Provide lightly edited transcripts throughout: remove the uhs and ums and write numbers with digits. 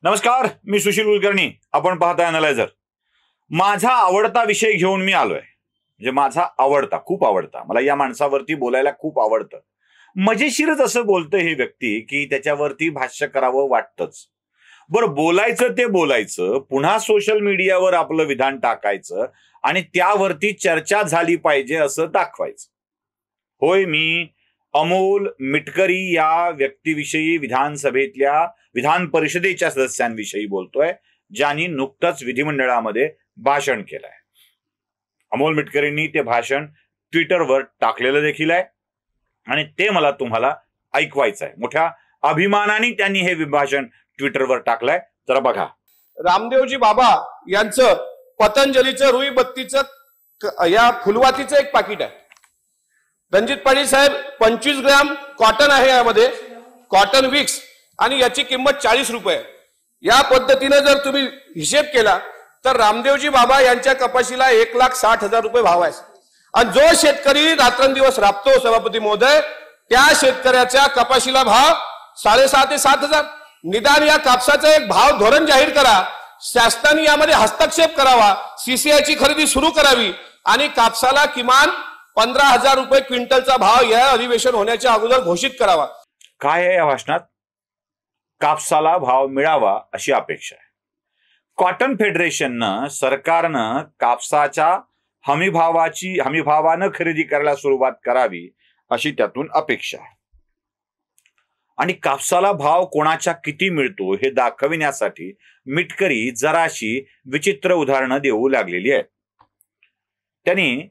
नमस्कार, मी सुशील कुलकर्णी. आपण पाहताय अॅनालायझर. माझा आवडता विषय घेऊन मी आलोय. म्हणजे माझा आवडता, खूप आवडता. मला या माणसावरती बोलायला खूप आवडतं. मजेशीरच असं बोलतं हे व्यक्ती की त्याच्यावरती भाष्य करावं वाटतंच. बरं, बोलायचं ते बोलायचं, पुन्हा सोशल मीडियावर आपलं विधान टाकायचं आणि त्यावरती चर्चा झाली पाहिजे असं दाखवायचं. होय, मी अमोल मिटकरी या व्यक्तीविषयी, विधान परिषदेच्या सदस्यांविषयी बोलतोय, ज्यांनी नुकतंच विधिमंडळामध्ये भाषण केलंय. अमोल मिटकरींनी ते भाषण ट्विटरवर टाकलेलं देखील आहे आणि ते मला तुम्हाला ऐकवायचं आहे. मोठ्या अभिमानाने त्यांनी हे भाषण ट्विटरवर टाकलंय. तर बघा. रामदेवजी बाबा यांचं पतंजलीचं रुई बत्तीचं या फुलवातीचं एक पाकिट आहे. रणजित पाटील साहेब 25 ग्रॅम कॉटन आहे यामध्ये, कॉटन विक्स, आणि याची किंमत 40 रुपये. या पद्धतीने जर तुम्ही हिशेब केला तर रामदेवजी बाबा यांच्या कपाशीला 1,60,000 रुपये भाव आहे. आणि जो शेतकरी रात्रंदिवस राबतो सभापती महोदय, त्या शेतकऱ्याच्या कपाशीला भाव 6,500 ते 7,000. निदान या कापसाचा एक भाव धोरण जाहीर करा. शासनाने यामध्ये हस्तक्षेप करावा, सीसीआयची खरेदी सुरू करावी आणि कापसाला किमान 15,000 रुपये क्विंटलचा भाव या अधिवेशन होण्याच्या अगोदर घोषित करावा. काय आहे या भाषणात? कापसाला भाव मिळावा अशी अपेक्षा आहे. कॉटन फेडरेशननं, सरकारनं कापसाच्या हमीभावानं खरेदी करायला सुरुवात करावी अशी त्यातून अपेक्षा आहे. आणि कापसाला भाव कोणाच्या किती मिळतो हे दाखविण्यासाठी मिटकरी जराशी विचित्र उदाहरणं देऊ लागलेली आहेत. त्यांनी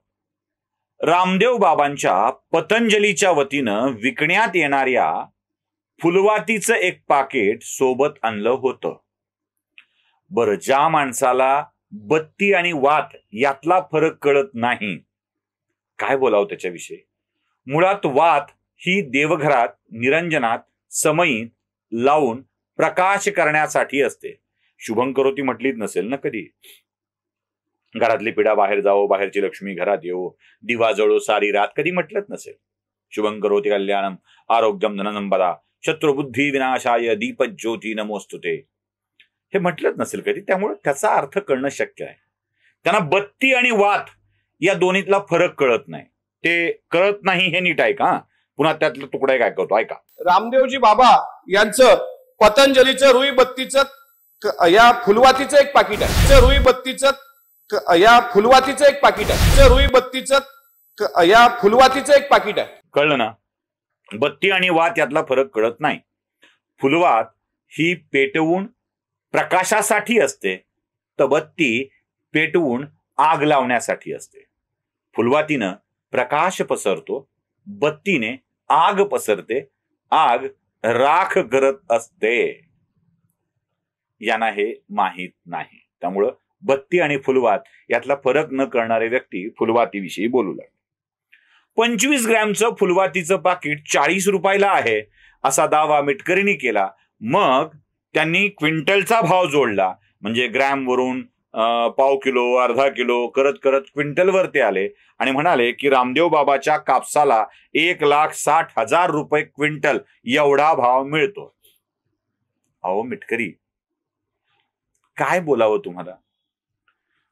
रामदेव बाबांच्या पतंजलीच्या वतीनं विकण्यात येणाऱ्या फुलवातीचं एक पाकिट सोबत आणलं होतं. बरं, ज्या माणसाला बत्ती आणि वात यातला फरक कळत नाही, काय बोलावं त्याच्याविषयी? मुळात वात ही देवघरात निरंजनात समयीत लावून प्रकाश करण्यासाठी असते. शुभंकरोती म्हटलीच नसेल ना कधी. घरातली पिढा बाहेर जावो, बाहेरची लक्ष्मी घरात येवो, दिवा जळो सारी रात, कधी म्हटलंच नसेल. शुभंकरोती कल्याणम आरोग्यम धनसंपदा शत्रुबुद्धी विनाशाय दीपज्योती नमोस्तुते, हे म्हटलंच नसेल कधी. त्यामुळे त्याचा अर्थ कळणं शक्य आहे. त्यांना बत्ती आणि वात या दोन्हीतला फरक कळत नाही. ते कळत नाही हे नीट ऐका. पुन्हा त्यातला तुकडा एक ऐकवतो, ऐका. रामदेवजी बाबा यांचं पतंजलीचं रुई बत्तीचं या फुलवातीचं एक पाकिट आहे. रुई बत्तीचं या फुलवातीचं एक पाकिट आहे. रुई बत्तीचं या फुलवातीचं एक पाकिट आहे. कळलं ना? बत्ती आणि वात यातला फरक कळत नाही. फुलवात ही पेटवून प्रकाशासाठी असते, तर बत्ती पेटवून आग लावण्यासाठी असते. फुलवातीनं प्रकाश पसरतो, बत्तीने आग पसरते, आग राख करत असते. यांना हे माहीत नाही. त्यामुळं बत्ती आणि फुलवात यातला फरक न करणारे व्यक्ती फुलवातीविषयी बोलू लागले. 25 ग्रॅमचं फुलवातीचं पाकिट 40 रुपयाला आहे असा दावा मिटकरींनी केला. मग त्यांनी क्विंटलचा भाव जोडला. म्हणजे ग्रॅमवरून पाव किलो, अर्धा किलो करत करत क्विंटलवर ते आले आणि म्हणाले की रामदेव बाबाच्या कापसाला 1,60,000 रुपये क्विंटल एवढा भाव मिळतो. अहो मिटकरी, काय बोलावं तुम्हाला?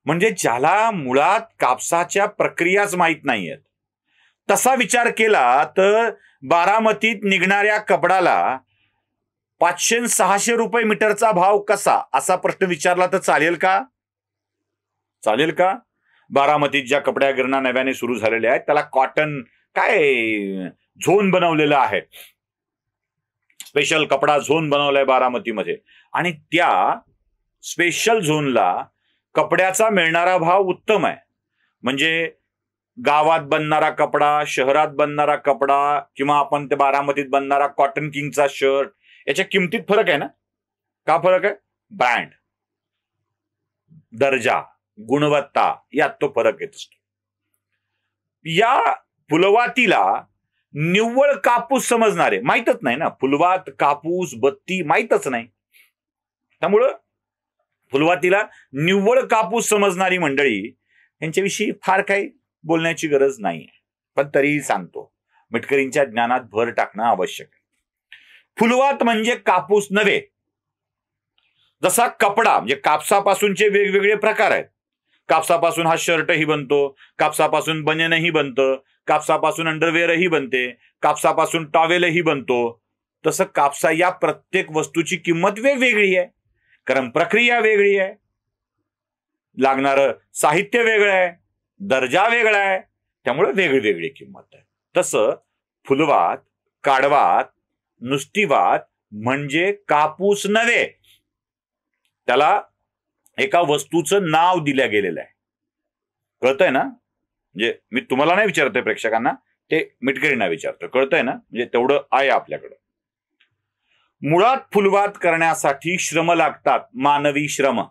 म्हणजे ज्याला मुळात कापसाच्या प्रक्रियाच माहीत नाहीयेत, तसा विचार केला तर बारामतीत निघणाऱ्या कपडाला 500-600 रुपये मीटरचा भाव कसा, असा प्रश्न विचारला तर चालेल का? चालेल का? बारामतीत ज्या कपड्या गिरणा नव्याने सुरू झालेल्या आहेत त्याला कॉटन काय झोन बनवलेलं आहे. स्पेशल कपडा झोन बनवलाय बारामतीमध्ये आणि त्या स्पेशल झोनला कपड्याचा मिळणारा भाव उत्तम आहे. म्हणजे गावात बनणारा कपडा, शहरात बनणारा कपडा, किंवा आपण ते बारामतीत बनणारा कॉटन किंगचा शर्ट, याच्या किमतीत फरक आहे ना? का फरक आहे? ब्रँड, दर्जा, गुणवत्ता यात तो फरक येत असतो. या फुलवातीला निव्वळ कापूस समजणारे, माहीतच नाही ना, फुलवात, कापूस, बत्ती माहीतच नाही. त्यामुळं फुलवातीला निव्वळ कापूस समजणारी मंडळी यांच्याविषयी फार काही बोलण्याची गरज नाही. पण तरीही सांगतो, मिटकरींच्या ज्ञानात भर टाकणं आवश्यक आहे. फुलवात म्हणजे कापूस नव्हे, जसा कपडा म्हणजे कापसापासूनचे वेगवेगळे प्रकार आहेत. कापसापासून हा शर्टही बनतो, कापसापासून बनियनही बनतं, कापसापासून अंडरवेअरही बनते, कापसापासून टॉवेलही बनतो. तसं कापसा या प्रत्येक वस्तूची किंमत वेगवेगळी आहे, कारण प्रक्रिया वेगळी आहे, लागणारं साहित्य वेगळं आहे, दर्जा वेगळा आहे, त्यामुळे वेगळी किंमत आहे. तसं फुलवात, काडवात, नुस्तीवात म्हणजे कापूस नव्हे, त्याला एका वस्तूचं नाव दिलं गेलेलं आहे. कळतंय ना? म्हणजे मी तुम्हाला नाही विचारतोय, प्रेक्षकांना, ते मिटकरींना विचारतोय. कळतंय ना? म्हणजे तेवढं आहे आपल्याकडं. मुळात फुलवात करण्यासाठी श्रम लागतात, मानवी श्रम.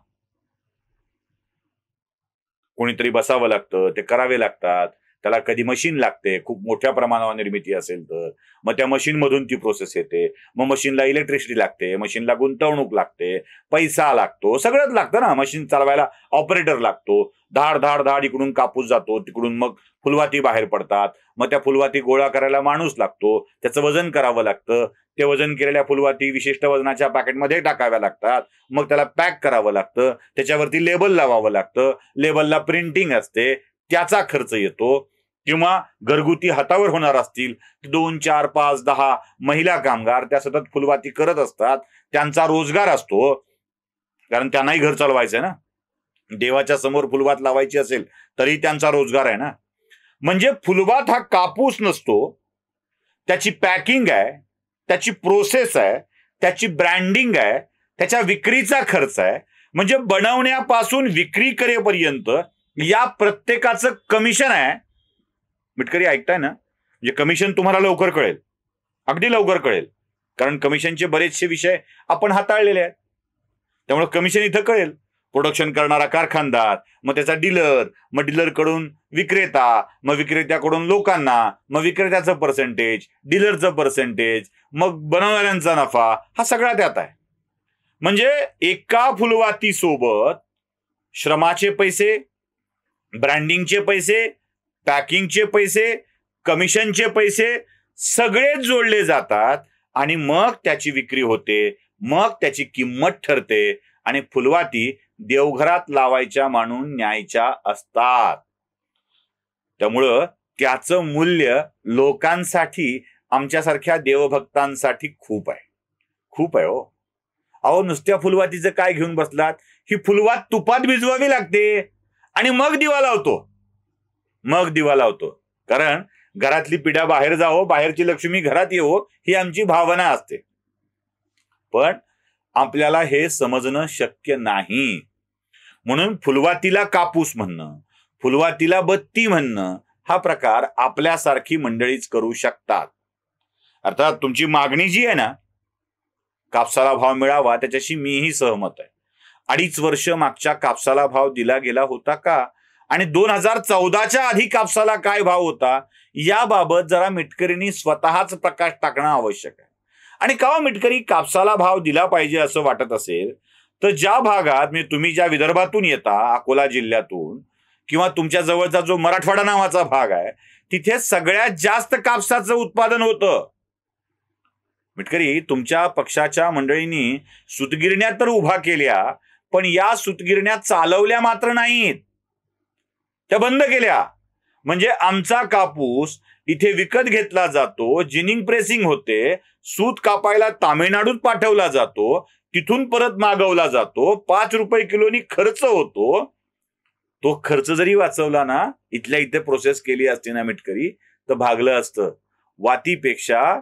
कोणीतरी बसावं लागतं, ते करावे लागतात. त्याला कधी मशीन लागते, खूप मोठ्या प्रमाणावर निर्मिती असेल तर मग त्या मशीन मधून ती प्रोसेस येते. मग मशीनला इलेक्ट्रिसिटी लागते, मशीनला गुंतवणूक लागते, पैसा लागतो, सगळंच लागतं ना. मशीन चालवायला ऑपरेटर लागतो. धाड धाड धाड इकडून कापूस जातो, तिकडून मग फुलवाती बाहेर पडतात. मग त्या फुलवाती गोळा करायला माणूस लागतो, त्याचं वजन करावं लागतं. ते वजन केलेल्या फुलवाती विशिष्ट वजनाच्या पॅकेटमध्ये टाकाव्या लागतात. मग त्याला पॅक करावं लागतं, त्याच्यावरती लेबल लावावं लागतं, लेबलला प्रिंटिंग असते, त्याचा खर्च येतो. किंवा घरगुती हातावर होणार असतील 2, 4, 5, 10 महिला कामगार त्या सतत फुलवाती करत असतात, त्यांचा रोजगार असतो, कारण त्यांनाही घर चालवायचंय ना. देवाच्या समोर फुलवात लावायची असेल तरी त्यांचा रोजगार आहे ना. म्हणजे फुलवात हा कापूस नसतो, त्याची पॅकिंग आहे, त्याची प्रोसेस आहे, त्याची ब्रँडिंग आहे, त्याच्या विक्रीचा खर्च आहे. म्हणजे बनवण्यापासून विक्री करेपर्यंत या प्रत्येकाचं कमिशन आहे. मिटकरी ऐकताय ना? म्हणजे कमिशन तुम्हाला लवकर कळेल, अगदी लवकर कळेल, कारण कमिशनचे बरेचसे विषय आपण हाताळलेले आहेत. त्यामुळे कमिशन इथं कळेल. प्रोडक्शन करणारा कारखानदार, मग त्याचा डीलर, मग डीलरकडून विक्रेता, मग विक्रेत्याकडून लोकांना, मग विक्रेत्याचं पर्सेंटेज, डीलरचं पर्सेंटेज, मग बनवणाऱ्यांचा नफा, हा सगळा त्यात आहे. म्हणजे एका फुलवातीसोबत श्रमाचे पैसे, ब्रँडिंगचे पैसे, पॅकिंगचे पैसे, कमिशनचे पैसे सगळेच जोडले जातात आणि मग त्याची विक्री होते, मग त्याची किंमत ठरते आणि फुलवाती देवघरात लावायच्या म्हणून न्यायच्या असतात. त्यामुळं त्याचं मूल्य लोकांसाठी, आमच्यासारख्या देवभक्तांसाठी खूप आहे, खूप आहे हो. अहो, नुसत्या फुलवातीचं काय घेऊन बसलात? ही फुलवात तुपात भिजवावी लागते आणि मग दिवा लावतो, कारण घरातली पिढ्या बाहेर जावो, बाहेरची लक्ष्मी घरात येवो, ही आमची भावना असते. पण आपल्याला हे समजणं शक्य नाही. म्हणून फुलवातीला कापूस म्हणणं, फुलवातीला बत्ती म्हणणं हा प्रकार आपल्यासारखी मंडळीच करू शकतात. अर्थात तुमची मागणी जी आहे ना, कापसाला भाव मिळावा, त्याच्याशी मीही सहमत आहे. 2.5 वर्ष मागच्या कापसाला भाव दिला गेला होता का, आणि 2014च्या आधी कापसाला काय भाव होता, याबाबत जरा मिटकरींनी स्वतःच प्रकाश टाकणं आवश्यक आहे. आणि का मिटकरी कापसाला भाव दिला पाहिजे असं वाटत असेल तर ज्या भागात, म्हणजे तुम्ही ज्या विदर्भातून येता, अकोला जिल्ह्यातून, किंवा तुमच्या जवळचा जो मराठवाडा नावाचा भाग आहे, तिथे सगळ्यात जास्त कापसाचं उत्पादन होतं. मिटकरी, तुमच्या पक्षाच्या मंडळींनी सूतगिरण्या तर उभा केल्या, पण या सूतगिरण्या चालवल्या मात्र नाहीत, त्या बंद केल्या. म्हणजे आमचा कापूस इथे विकत घेतला जातो, जिनिंग प्रेसिंग होते, सूत कापायला तामिळनाडूत पाठवला जातो, तिथून परत मागवला जातो, 5 रुपये किलोनी खर्च होतो. तो खर्च जरी वाचवला ना, इथल्या इथे प्रोसेस केली असती ना मिटकरी, तर भागलं असतं. वातीपेक्षा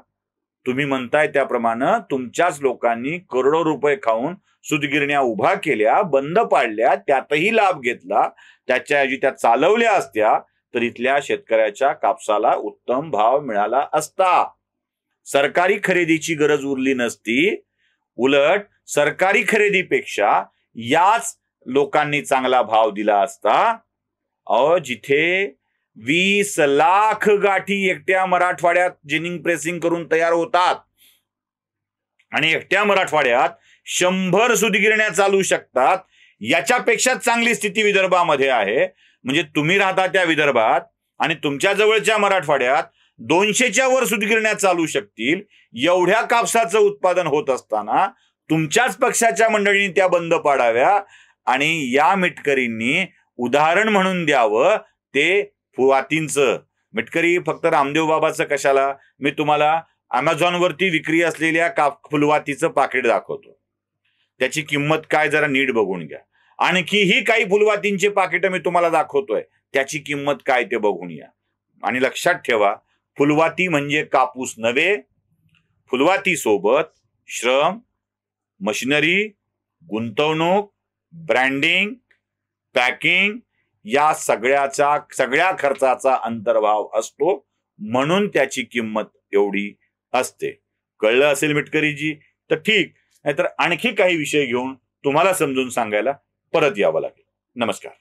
तुम्ही म्हणताय त्याप्रमाणे तुमच्याच लोकांनी करोडो रुपये खाऊन सूतगिरण्या उभा केल्या, बंद पाडल्या, त्यातही लाभ घेतला. त्याच्याऐवजी त्या चालवल्या असत्या तर इथल्या शेतकऱ्याच्या कापसाला उत्तम भाव मिळाला असता. सरकारी खरेदीची गरज उरली नसती. उलट सरकारी खरेदीपेक्षा याच लोकांनी चांगला भाव दिला असता. अहो, जिथे 20 लाख गाठी एकट्या मराठवाड्यात जिनिंग प्रेसिंग करून तयार होतात आणि एकट्या मराठवाड्यात 100 सूतगिरण्या चालू शकतात, याच्यापेक्षा चांगली स्थिती विदर्भामध्ये आहे. म्हणजे तुम्ही राहता त्या विदर्भात आणि तुमच्या जवळच्या मराठवाड्यात 200च्या वर सूतगिरण्या चालू शकतील. एवढ्या कापसाचं उत्पादन होत असताना तुमच्याच पक्षाच्या मंडळींनी त्या बंद पाडाव्या आणि या मिटकरींनी उदाहरण म्हणून द्यावं ते फुलवातींचं. मिटकरी फक्त रामदेव बाबाचं कशाला, मी तुम्हाला अमेझॉनवरती विक्री असलेल्या फुलवातीचं पाकिट दाखवतो. त्याची किंमत काय जरा नीट बघून घ्या. आणखीही काही फुलवातींचे पाकिट मी तुम्हाला दाखवतोय, त्याची किंमत काय ते बघून या. आणि लक्षात ठेवा, फुलवाती म्हणजे कापूस नव्हे. फुलवाती सोबत श्रम, मशिनरी, गुंतवणूक, ब्रँडिंग, पॅकिंग या सगळ्या खर्चाचा अंतर्भाव असतो, म्हणून त्याची किंमत एवढी असते. कळलं असेल मिटकरीजी तर ठीक, नाहीतर आणखी काही विषय घेऊन तुम्हाला समजून सांगायला परत यावं लागेल. नमस्कार.